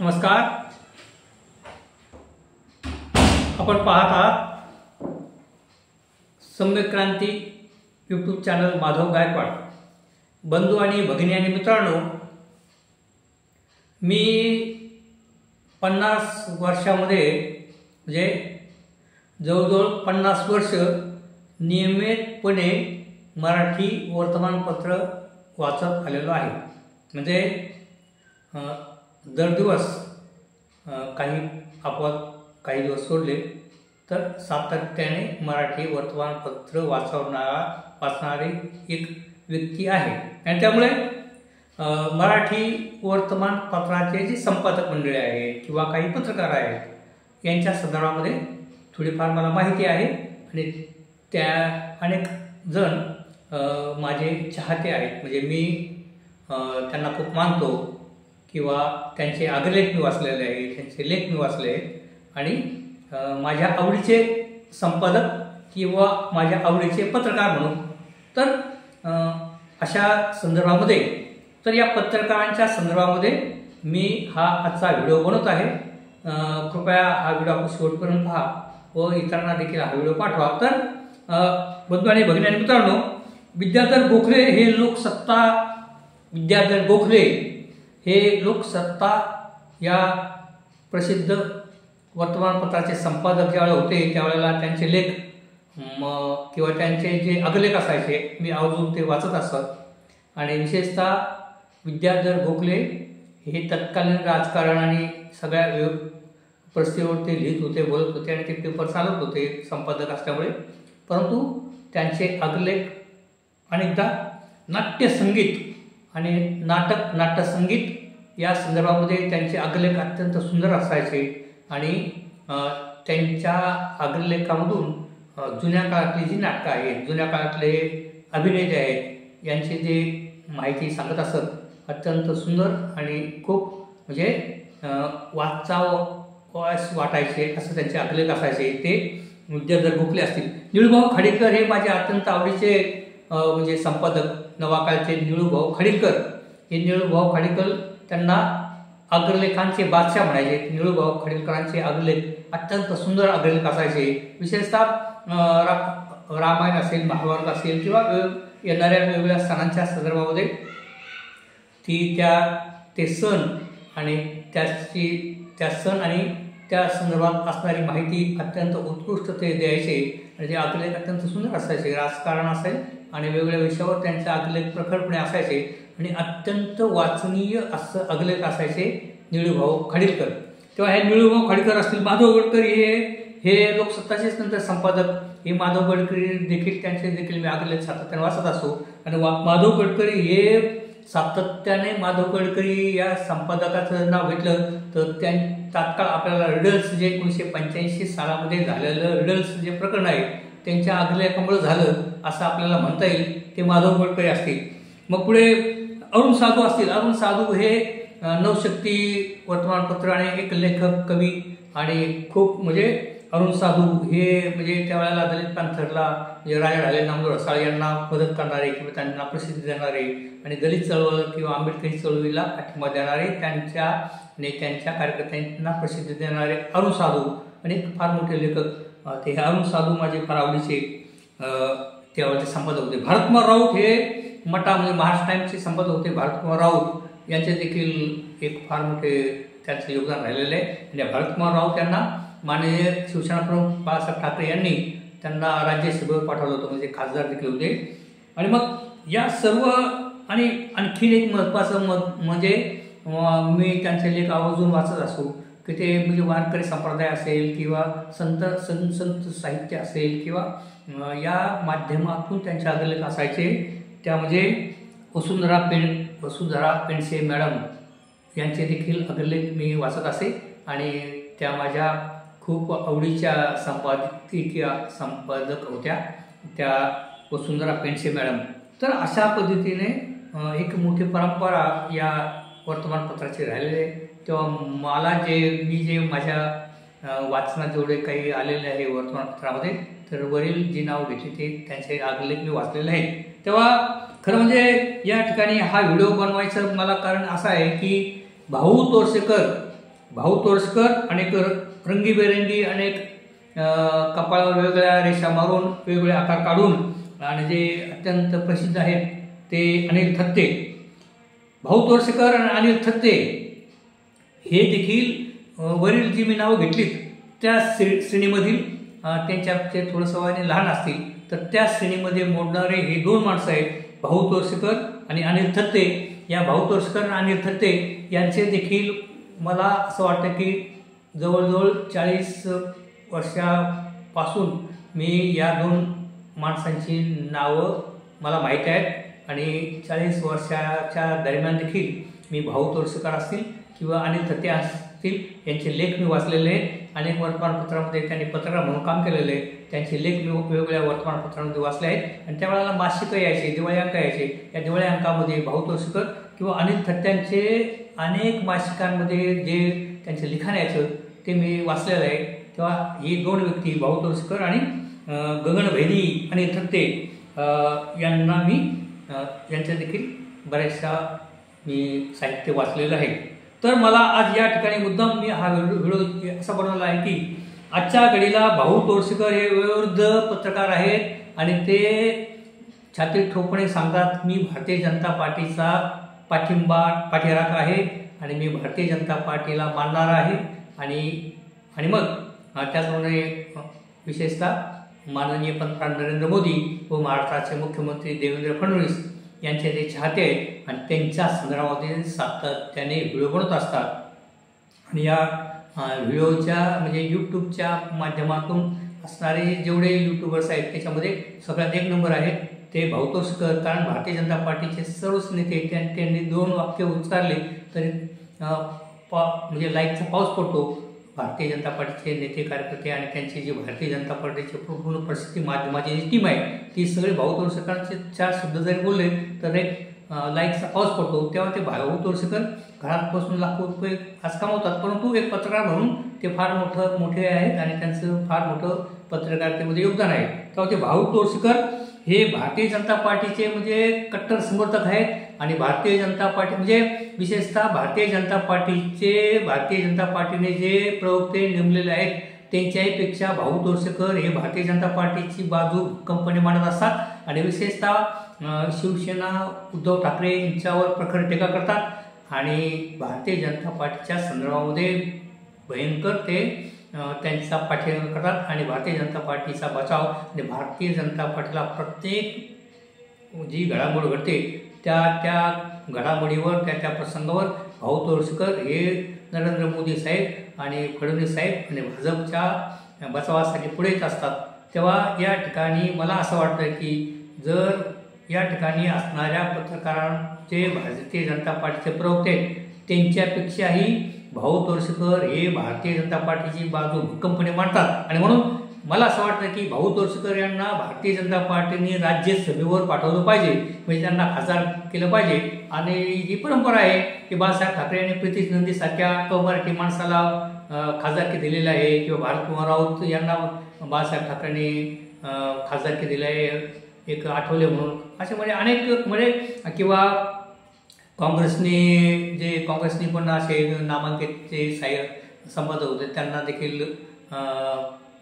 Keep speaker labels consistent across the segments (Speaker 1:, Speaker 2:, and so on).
Speaker 1: नमस्कार. आपण पाहत आहात सम्यक क्रांती यूट्यूब चॅनल माधव गायकवाड. बंधू आणि भगिनी आणि मित्रांनो, मी 50 वर्षामध्ये म्हणजे जवळजवळ 50 वर्ष नियमितपणे मराठी वर्तमानपत्र वाचत आलेलो आहे. म्हणजे दर दिवस काही अपवाद काही दिवस सोडले तर सातत्याने मराठी वर्तमानपत्र वाचणारी एक व्यक्ती आहे. आणि त्यामुळे मराठी वर्तमानपत्राचे जे संपादक मंडळी आहेत किंवा काही पत्रकार आहेत यांच्या संदर्भामध्ये थोडीफार मला माहिती आहे. आणि त्या अनेक जण माझे चाहते आहेत. म्हणजे मी त्यांना खूप मानतो किंवा त्यांचे अग्रलेख मी वाचलेले आहेत, त्यांचे लेख मी वाचले आहेत आणि माझ्या आवडीचे संपादक किंवा माझ्या आवडीचे पत्रकार म्हणून. तर अशा संदर्भामध्ये तर या पत्रकारांच्या संदर्भामध्ये मी हा आजचा व्हिडिओ बनवत आहे. कृपया हा व्हिडिओ आपण शेवटपर्यंत पहा व इतरांना देखील हा व्हिडिओ पाठवा. तर बंधू आणि भगिनी आणि मित्रांनो, विद्याधर गोखले हे लोकसत्ता या प्रसिद्ध वर्तमानपत्राचे संपादक ज्यावेळेला होते त्यावेळेला त्यांचे लेख किंवा त्यांचे जे अग्रलेख असायचे मी आवर्जून ते वाचत असत. आणि विशेषतः विद्याधर गोखले हे तत्कालीन राजकारण आणि सगळ्या परिस्थितीवर ते लिहित होते, बोलत होते आणि ते पेपर चालवत होते संपादक असल्यामुळे. परंतु त्यांचे अग्रलेख अनेकदा नाट्यसंगीत आणि नाट्यसंगीत या संदर्भामध्ये त्यांचे अग्रलेख अत्यंत सुंदर असायचे. आणि त्यांच्या अग्रलेखामधून जुन्या काळातली जी नाटकं आहेत, जुन्या काळातले अभिनय जे आहेत यांची जे माहिती सांगत असत, अत्यंत सुंदर आणि खूप म्हणजे वाटायचे असं त्यांचे अग्रलेख असायचे. ते विद्याधर गोखले असतील. निळूभाऊ खाडीलकर हे माझे अत्यंत आवडीचे म्हणजे संपादक, नवाकाळचे निळूभाऊ खाडीलकर. हे निळूभाऊ खाडीलकर त्यांना अग्रलेखांचे बादशाह म्हणायचे. निळूभाऊ खाडीलकरांचे अग्रलेख अत्यंत सुंदर अग्रलेख असायचे. विशेषतः रामायण असेल, महाभारत असेल किंवा येणाऱ्या वेगवेगळ्या सणांच्या संदर्भामध्ये ते सण आणि त्या सण आणि त्या संदर्भात असणारी माहिती अत्यंत उत्कृष्ट ते द्यायचे. आणि ते अग्रलेख अत्यंत सुंदर असायचे. राजकारण असेल आणि वेगवेगळ्या विषयावर त्यांचे अग्रलेख प्रखरपणे असायचे आणि अत्यंत वाचनीय असं अग्रलेख असायचे निळूभाऊ खाडीलकर. तेव्हा हे निळूभाऊ खाडीलकर असतील. माधव गडकरी हे लोकसत्ताचेच नंतर संपादक. हे माधव गडकरी देखील त्यांचे देखील मी अग्रलेख सातत्याने वाचत असतो. आणि माधव गडकरी हे सातत्याने माधव गडकरी या संपादकाचं नाव घेतलं तर तात्काळ आपल्याला रिडल्स जे 1985 सालामध्ये झालेलं रिडल्स जे प्रकरण आहे त्यांच्या अग्रलेखामुळे झालं असं आपल्याला म्हणता येईल. ते माधव गडकरी असतील. मग पुढे अरुण साधू असतील. अरुण साधू हे नवशक्ती वर्तमानपत्र आणि एक लेखक, कवी आणि खूप म्हणजे अरुण साधू हे म्हणजे त्यावेळेला दलित पॅंथरला म्हणजे राजा ढाले, नामदेव रसाळ यांना मदत करणारे किंवा त्यांना प्रसिद्धी देणारे आणि दलित चळवळ किंवा आंबेडकरी चळवळीला पाठिंबा देणारे, त्यांच्या नेत्यांच्या कार्यकर्त्यांना प्रसिद्धी देणारे अरुण साधू आणि फार मोठे लेखक. ते अरुण साधू माझे फार आवडीचे त्यावेळेचे संपादक होते. भारतकुमार राऊत हे मटा म्हणजे महाराष्ट्र टाइम्सचे संपादक होते. भारतकुमार राऊत यांचे देखील एक फार मोठे त्यांचं योगदान राहिलेलं आहे. आणि भारतकुमार राऊत यांना माननीय शिवसेना प्रमुख बाळासाहेब ठाकरे यांनी त्यांना राज्यसभेवर पाठवलं होतं, म्हणजे खासदार देखील होते. आणि मग या सर्व आणि आणखीन एक महत्त्वाचं म्हणजे मी त्यांचे लेख आवर्जून वाचत असो की ते म्हणजे वारकरी संप्रदाय असेल किंवा संत साहित्य असेल किंवा या माध्यमातून त्यांचे अग्रलेख असायचे. त्या म्हणजे वसुंधरा पेंडसे मॅडम यांचे देखील अग्रलेख मी वाचत असे. आणि त्या माझ्या खूप आवडीच्या संपादक होत्या त्या वसुंधरा पेंडसे मॅडम. तर अशा पद्धतीने एक मोठी परंपरा या वर्तमानपत्राची राहिलेली आहे. तेव्हा मला मी जे माझ्या वाचनात जेवढे काही आलेले आहे वर्तमानपत्रामध्ये तर वरील जी नाव घेतली ते त्यांचे अग्रलेख मी वाचलेले आहेत. तेव्हा खरं म्हणजे या ठिकाणी हा व्हिडिओ बनवायचं मला कारण असं आहे की भाऊ तोरसेकर भाऊ तोरसकर अनेक रंगीबेरंगी अनेक कपाळावर वेगवेगळ्या रेषा मारून वेगवेगळे आकार काढून आणि जे अत्यंत प्रसिद्ध आहेत ते अनिल थत्ते. भाऊ तोरसकर आणि अनिल थत्ते हे देखील वरील जी मी नावं घेतलीत त्या श्रेणीमधील त्यांच्याचे थोडंसं वयाने लहान असतील तर त्या श्रेणीमध्ये मोडणारे हे दोन माणसं आहेत, भाऊ तोरसकर आणि अनिल थत्ते. या भाऊ तोरसकर आणि अनिल थत्ते यांचे देखील मला असं वाटतं की जवळजवळ 40 वर्षापासून मी या दोन माणसांची नावं मला माहीत आहेत आणि 40 वर्षाच्या दरम्यान देखील मी भाऊ तोरसकर असतील किंवा अनिल थत्ते असतील यांचे लेख मी वाचलेले आहेत. अनेक वर्तमानपत्रामध्ये त्यांनी पत्रकार म्हणून काम केलेले आहे. त्यांचे लेख मी वेगवेगळ्या वर्तमानपत्रांमध्ये वाचले आहेत आणि त्यावेळेला मासिकं यायचे, दिवाळी अंक यायचे. या दिवाळी अंकामध्ये भाऊ तोरसकर किंवा अनिल थत्त्यांचे अनेक मासिकांमध्ये जे त्यांचे लिखाण यायचं ते मी वाचलेलं आहे. तेव्हा ही दोन व्यक्ती भाऊ तोरसकर आणि गगनभेदी अनिल थत्ते यांना मी यांचं देखील बऱ्याचशा मी साहित्य वाचलेलं आहे. तर मला आज या ठिकाणी मुद्दाम मी हा व्हिडिओ असा बनवला आहे की आजच्या घडीला भाऊ तोरसकर हे वयोवृद्ध पत्रकार आहेत आणि ते छाती ठोकपणे सांगतात मी भारतीय जनता पार्टीचा पाठीराखा आहे आणि मी भारतीय जनता पार्टीला मानणारा आहे आणि मग त्याचप्रमाणे विशेषतः माननीय पंतप्रधान नरेंद्र मोदी व महाराष्ट्राचे मुख्यमंत्री देवेंद्र फडणवीस यांचे ते चाहते आहेत आणि त्यांच्या संदर्भामध्ये सातत्याने व्हिडिओ बनवत असतात. आणि या व्हिडिओच्या म्हणजे यूट्यूबच्या माध्यमातून असणारे जेवढे यूट्यूबर्स आहेत त्याच्यामध्ये सगळ्यात एक नंबर आहे ते भाऊ तोरसकर. कारण भारतीय जनता पार्टीचे सर्वच नेते त्यांनी 2 वाक्य उच्चारले तरी म्हणजे लाईकचा पाऊस पडतो. भारतीय जनता पार्टीचे नेते कार्यकर्ते आणि त्यांची जी भारतीय जनता पार्टीची पूर्ण प्रसिद्धी माध्यमाची जी टीम आहे ती सगळे भाऊ तोरसकरांचे 4 शब्द जरी बोलले तर एक लाईकचा पाऊस पडतो. तेव्हा ते भाऊ तोरसकर घरात बसून लाखो रुपये आज कमावतात, परंतु एक पत्रकार म्हणून ते फार मोठे आहेत आणि त्यांचं फार मोठं पत्रकारितेमध्ये योगदान आहे. तेव्हा ते भाऊ तोरसकर हे भारतीय जनता पार्टीचे म्हणजे कट्टर समर्थक आहेत आणि भारतीय जनता पार्टी म्हणजे विशेषतः भारतीय जनता पार्टीने जे प्रवक्ते नेमलेले आहेत त्यांच्यापेक्षा भाऊ तोरसकर हे भारतीय जनता पार्टीची बाजू भक्कमपणे मांडत असतात आणि विशेषतः शिवसेना उद्धव ठाकरे यांच्यावर प्रखर टीका करतात आणि भारतीय जनता पार्टीच्या संदर्भामध्ये भयंकर ते त्यांचा पाठिंबा करतात आणि भारतीय जनता पार्टीचा बचाव आणि भारतीय जनता पार्टीला प्रत्येक जी घडामोड घडते त्या घडामोडीवर त्या प्रसंगावर भाऊ तोरसकर हे नरेंद्र मोदी साहेब आणि फडणवीस साहेब आणि भाजपच्या बचावासाठी पुढे येत असतात. तेव्हा या ठिकाणी मला असं वाटतं की जर या ठिकाणी असणाऱ्या पत्रकारांचे भारतीय जनता पार्टीचे प्रवक्ते त्यांच्यापेक्षाही भाऊ तोरसकर हे भारतीय जनता पार्टीची बाजू भक्कमपणे मांडतात आणि म्हणून मला असं वाटतं की भाऊ तोरसकर यांना भारतीय जनता पार्टीने राज्यसभेवर पाठवलं पाहिजे, म्हणजे त्यांना खासदार केलं पाहिजे. आणि ही परंपरा आहे की बाळासाहेब ठाकरे यांनी प्रीतीश नंदी सारख्या मराठी माणसाला खासदारकी दिलेलं आहे किंवा भारतकुमार राऊत यांना बाळासाहेब ठाकरेंनी खासदारकी दिलं आहे, एक आठवले म्हणून असे म्हणजे अनेक म्हणजे किंवा काँग्रेसने पण असे नामांकित जे संपादक होते त्यांना देखील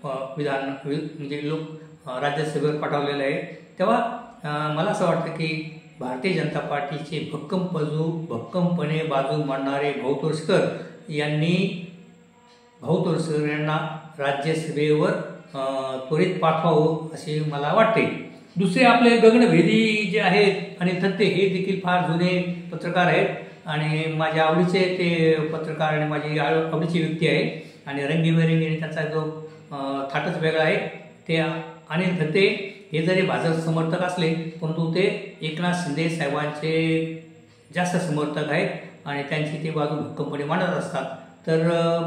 Speaker 1: म्हणजे लोक राज्यसभेवर पाठवलेलं आहे. तेव्हा मला असं वाटतं की भारतीय जनता पार्टीचे भक्कमपणे बाजू मांडणारे भाऊ तोरसकर यांना राज्यसभेवर त्वरित पाठवावं असे मला वाटते. दुसरे आपले गगनभेदी जे आहेत अनिल थत्ते हे देखील फार जुने पत्रकार आहेत आणि माझ्या आवडीचे ते पत्रकार आणि माझी आवडीची व्यक्ती आहे आणि रंगीबेरंगी त्यांचा जो थाटच वेगळा आहे. ते अनिल थत्ते हे जरी भाजप समर्थक असले परंतु ते एकनाथ शिंदे साहेबांचे जास्त समर्थक आहेत आणि त्यांची ते बाजू भक्कमपणे मांडत असतात. तर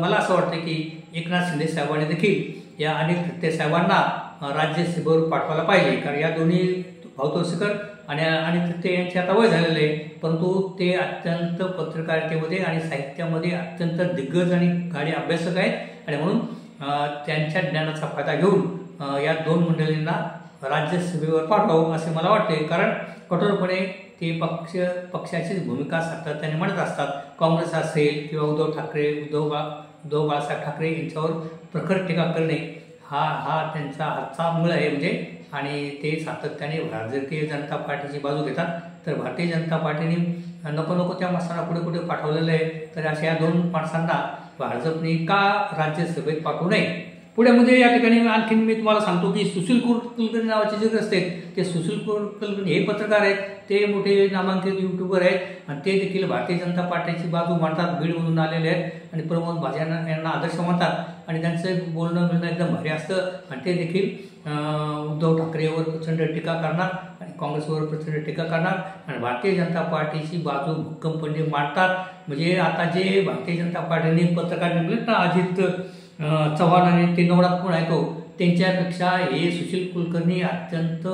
Speaker 1: मला असं वाटतं की एकनाथ शिंदे साहेबांनी देखील या अनिल थत्ते साहेबांना राज्यसभेवर पाठवायला पाहिजे. कारण या दोन्ही भाऊ तोरसकर आणि अनिल थत्ते यांचे आता वय झालेले आहे परंतु ते अत्यंत पत्रकारितेमध्ये आणि साहित्यामध्ये अत्यंत दिग्गज आणि गाढे अभ्यासक आहेत आणि म्हणून त्यांच्या ज्ञानाचा फायदा घेऊन या दोन मंडळींना राज्यसभेवर पाठवावं असे मला वाटते. कारण कठोरपणे ते पक्षाचीच भूमिका सातत्याने मांडत असतात काँग्रेस असेल किंवा उद्धव बाळासाहेब ठाकरे यांच्यावर प्रखर टीका करणे हा त्यांचा हातचा मूळ आहे म्हणजे. आणि ते सातत्याने भारतीय जनता पार्टीची बाजू घेतात. तर भारतीय जनता पार्टीने नको त्या माणसांना कुठे पाठवलेलं आहे. तर अशा या 2 माणसांना भाजपने का राज्यसभेत पाठवू नये. पुण्यामध्ये या ठिकाणी आणखीन मी तुम्हाला सांगतो की सुशील कुलकर्णी नावाचे जे असते ते सुशील कुलकर्णी हे पत्रकार आहेत. ते मोठे नामांकित यूट्यूबर आहेत आणि ते देखील भारतीय जनता पार्टीची बाजू मांडतात. बीडमधून आलेले आहेत आणि प्रमोद भाजप यांना आदर्श मानतात आणि त्यांचं बोलणं एकदम भारी असतं. आणि ते देखील उद्धव ठाकरेवर प्रचंड टीका करणार आणि काँग्रेसवर प्रचंड टीका करणार आणि भारतीय जनता पार्टीची बाजू भक्कमपणे मांडतात. म्हणजे आता जे भारतीय जनता पार्टीने पत्रकार नेमलेत ना, अजित चव्हाण आणि ते नवनाथ पण आहे तो, त्यांच्यापेक्षा हे सुशील कुलकर्णी अत्यंत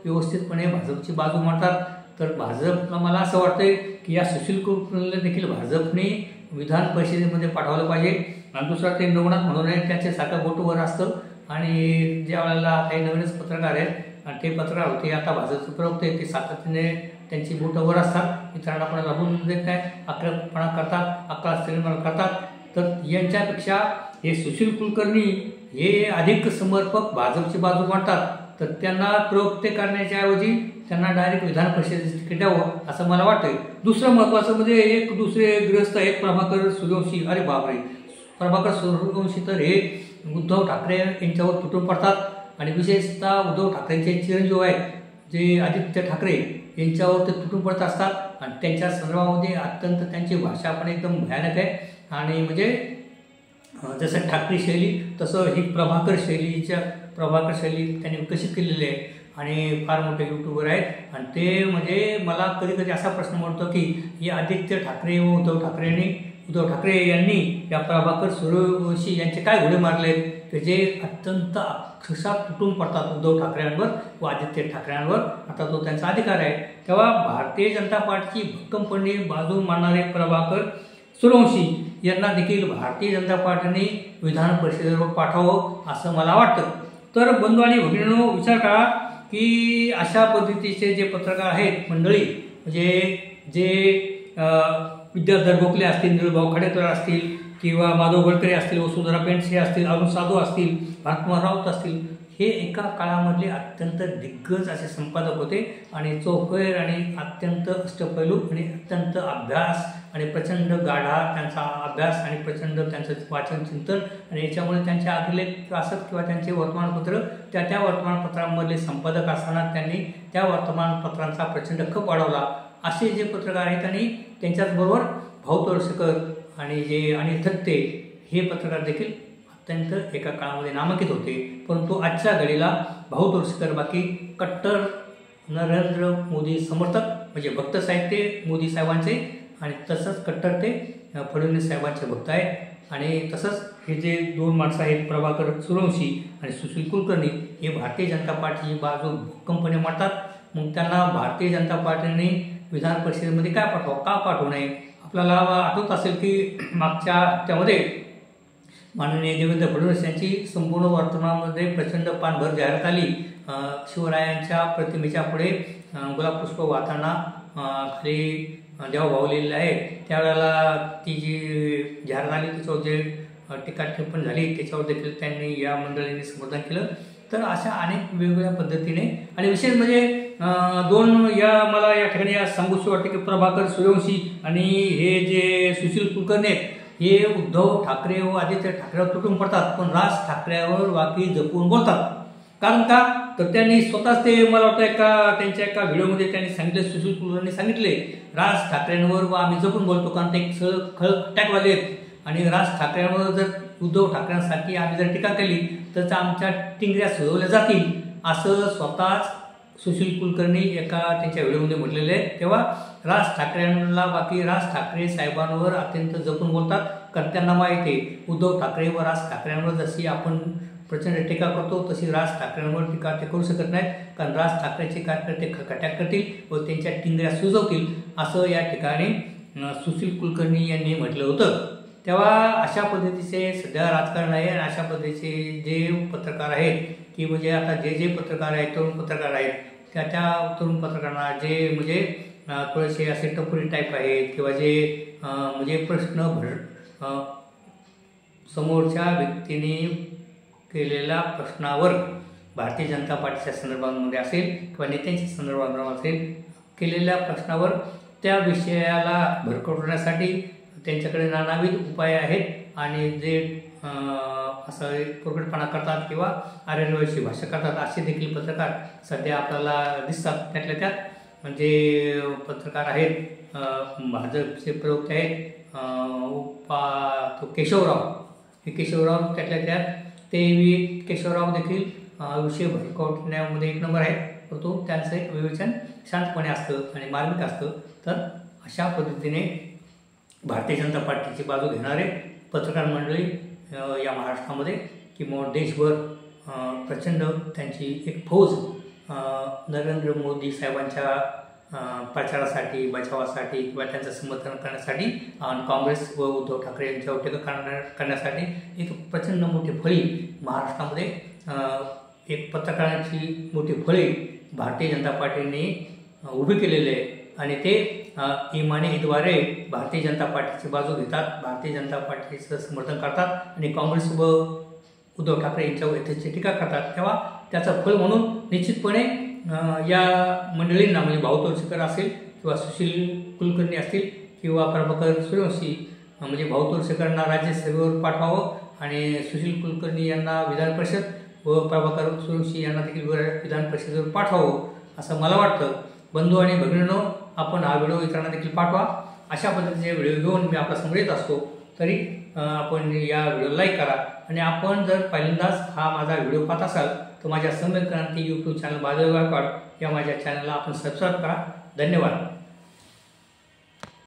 Speaker 1: व्यवस्थितपणे भाजपची बाजू मांडतात. तर भाजपला मला असं वाटतंय की या सुशील कुलकर्णीला देखील भाजपने विधान परिषदेमध्ये पाठवलं पाहिजे. आणि दुसरा ते नवनाथ म्हणून आहे, त्याचे साखर बोटवर असतं आणि ज्या वेळेला काही नवीनच पत्रकार आहेत आणि ते पत्रकार होते आता भाजपचे प्रवक्ते, ते सातत्याने त्यांची बोटवर असतात, इतरांना कोणाला बोलून देत नाही, आक्रमकपणा करतात, अकरा सिनेमा करतात. तर यांच्यापेक्षा हे सुशील कुलकर्णी हे अधिक समर्पक भाजपची बाजू मांडतात. तर त्यांना प्रवक्ते करण्याच्या ऐवजी त्यांना डायरेक्ट विधान परिषदेचं तिकीट द्यावं असं मला वाटतंय. दुसरं महत्त्वाचं म्हणजे एक दुसरे गृहस्थ आहेत प्रभाकर सूर्यवंशी. अरे बापरे, प्रभाकर सूर्यवंशी तर हे उद्धव ठाकरे यांच्यावर तुटून पडतात आणि विशेषतः उद्धव ठाकरेंचे चिरंजीव आहेत जे आदित्य ठाकरे यांच्यावर ते तुटून पडत असतात आणि त्यांच्या संदर्भामध्ये अत्यंत त्यांची भाषा पण एकदम भयानक आहे. आणि म्हणजे जसं ठाकरे शैली तसं ही प्रभाकर शैली त्यांनी विकसित केलेली आहे आणि फार मोठे यूट्यूबर आहेत. आणि ते म्हणजे मला कधी असा प्रश्न पडतो की हे आदित्य ठाकरे व उद्धव ठाकरे यांनी या प्रभाकर सूर्यवंशी यांचे काय घोडे मारले आहेत की जे अत्यंत अक्षरशः तुटून पडतात उद्धव ठाकरेंवर व आदित्य ठाकरेंवर. आता तो त्यांचा अधिकार आहे. तेव्हा भारतीय जनता पार्टीची भक्कमपणे बाजू मांडणारे प्रभाकर सूर्यवंशी यांना देखील भारतीय जनता पार्टीने विधान परिषदेवर पाठवावं असं मला वाटतं. तर बंधू आणि भगिनींनो, विचार करा की अशा पद्धतीचे जे पत्रकार आहेत मंडळी, म्हणजे जे विद्याधर गोखले असतील, निळूभाऊ खडेकर असतील किंवा माधव गडकरी असतील, वसुंधरा पेंडसे असतील, अरुण साधू असतील, भारतकुमार राऊत असतील, हे एका काळामधले अत्यंत दिग्गज असे संपादक होते आणि चौफेर आणि अत्यंत अष्टपैलू आणि अत्यंत अभ्यास आणि प्रचंड गाढा त्यांचा अभ्यास आणि प्रचंड त्यांचं वाचन चिंतन आणि याच्यामुळे त्यांचे अभिलेख असत किंवा त्यांचे वर्तमानपत्र त्या वर्तमानपत्रांमधले संपादक असताना त्यांनी त्या वर्तमानपत्रांचा प्रचंड खप वाढवला. असे जे पत्रकार आहेत आणि त्यांच्याचबरोबर भाऊ तोरसेकर आणि जे अनिल थत्ते हे पत्रकार देखील अत्यंत एका काळामध्ये नामांकित होते. परंतु आजच्या घडीला भाऊ तोरसेकर बाकी कट्टर नरेंद्र मोदी समर्थक म्हणजे भक्त साहित्य मोदी साहेबांचे आणि तसंच कट्टर ते फडणवीस साहेबांचे भक्त आहेत. आणि तसंच हे जे 2 माणसं आहेत प्रभाकर सूर्यवंशी आणि सुशील कुलकर्णी हे भारतीय जनता पार्टीची बाजू भक्कमपणे मांडतात. मग त्यांना भारतीय जनता पार्टीने विधान परिषदेमध्ये का पाठवू नये. आपल्याला आठवत असेल की मागच्या हप्त्यामध्ये माननीय देवेंद्र फडणवीस यांची संपूर्ण वर्तमानामध्ये प्रचंड पानभर जाहिरात आली. शिवरायांच्या प्रतिमेच्या पुढे गुलाब पुष्प वाहताना खाली देवा भावलेले आहे. त्यावेळेला ती जी जाहिरात आली त्याच्यावर जे टीका टिप्पणी झाली त्याच्यावर देखील त्यांनी या मंडळींनी समर्थन केलं. तर अशा अनेक वेगवेगळ्या पद्धतीने आणि विशेष म्हणजे 2 मला या ठिकाणी सांगूशी वाटते की प्रभाकर सूर्यवंशी आणि हे जे सुशील कुलकर्णी आहेत हे उद्धव ठाकरे व आदित्य ठाकरेवर तुटून पडतात पण राज ठाकरेवर वाकी जपून बोलतात. कारण का तर त्यांनी स्वतःच ते मला वाटतं त्यांच्या एका व्हिडिओमध्ये त्यांनी सांगितले, सुशील कुलकर्णी सांगितले राज ठाकरेंवर व आम्ही जपून बोलतो कारण ते खळखटॅकवाले आहेत आणि राज ठाकरेंवर जर उद्धव ठाकरेंसाठी आम्ही जर टीका केली तर आमच्या टिंगऱ्या सुजवल्या जातील असं स्वतःच सुशील कुलकर्णी एका त्यांच्या व्हिडिओमध्ये म्हटलेले आहेत. तेव्हा राज ठाकरेंना बाकी राज ठाकरे साहेबांवर अत्यंत जपून बोलतात कारण त्यांना माहिती आहे उद्धव ठाकरे व राज ठाकरेंवर जशी आपण प्रचंड टीका करतो तशी राज ठाकरेंवर टीका ते करू शकत नाहीत कारण राज ठाकरेचे कार्यकर्ते खळखटाक करतील व त्यांच्या टिंगऱ्या सुजवतील असं या ठिकाणी सुशील कुलकर्णी यांनी म्हटलं होतं. तेव्हा अशा पद्धतीचे सध्या राजकारण आहे आणि अशा पद्धतीचे जे पत्रकार आहेत की म्हणजे आता जे पत्रकार आहेत तरुण पत्रकार आहेत त्या तरुण पत्रकारांना जे म्हणजे थोडेसे असे टपोरी टाईप आहेत किंवा जे म्हणजे प्रश्न समोरच्या व्यक्तीने केलेल्या प्रश्नावर भारतीय जनता पार्टीच्या संदर्भामध्ये असेल किंवा नेत्यांच्या संदर्भात असेल केलेल्या प्रश्नावर त्या विषयाला भरकटवण्यासाठी त्यांच्याकडे नानाविध उपाय आहेत आणि जे असं पोरगटपणा करतात किंवा आरेरवायची भाषा करतात असे देखील पत्रकार सध्या आपल्याला दिसतात. त्यातल्या त्यात म्हणजे पत्रकार आहेत भाजपचे प्रवक्ते आहेत तो केशवराव त्यातल्या त्यात ते केशवराव देखील विषय भडकवण्यामध्ये एक नंबर आहे. परंतु त्यांचं एक विवेचन शांतपणे असतं आणि मार्मिक असतं. तर अशा पद्धतीने भारतीय जनता पार्टीची बाजू घेणारे पत्रकार मंडळी या महाराष्ट्रामध्ये किंवा देशभर प्रचंड त्यांची एक फौज नरेंद्र मोदी साहेबांच्या प्रचारासाठी बचावासाठी किंवा त्यांचं समर्थन करण्यासाठी आणि काँग्रेस व उद्धव ठाकरे यांच्यावर टीका करण्यासाठी एक प्रचंड मोठी फळी महाराष्ट्रामध्ये एक पत्रकारांची मोठी फळी भारतीय जनता पार्टीने उभी केलेली आहे आणि ते इमानीद्वारे भारतीय जनता पार्टीची बाजू घेतात, भारतीय जनता पार्टीचं समर्थन करतात आणि काँग्रेस व उद्धव ठाकरे यांच्यावर यथेच्छ टीका करतात. तेव्हा त्याचं फळ म्हणून निश्चितपणे या मंडळींना म्हणजे भाऊ तोरसेकर असेल किंवा सुशील कुलकर्णी असतील किंवा प्रभाकर सूर्यवंशी म्हणजे भाऊ तोरसेकरांना राज्यसभेवर पाठवावं आणि सुशील कुलकर्णी यांना विधान परिषद व प्रभाकर सूर्यवंशी यांना देखील विधान परिषदेवर पाठवावं असं मला वाटतं. बंधू आणि भगिनींनो, आपण हा व्हिडिओ इतरांना देखील पाठवा. अशा पद्धतीचे व्हिडिओ घेऊन मी आपल्यासमोर येत असतो. तरी आपण या व्हिडिओ लाईक करा आणि आपण जर पहिल्यांदाच हा माझा व्हिडिओ पाहत असाल तर माझ्या संमेलक्रांती यूट्यूब चॅनल बादल गायकवाड या माझ्या चॅनलला आपण सबस्क्राईब करा. धन्यवाद.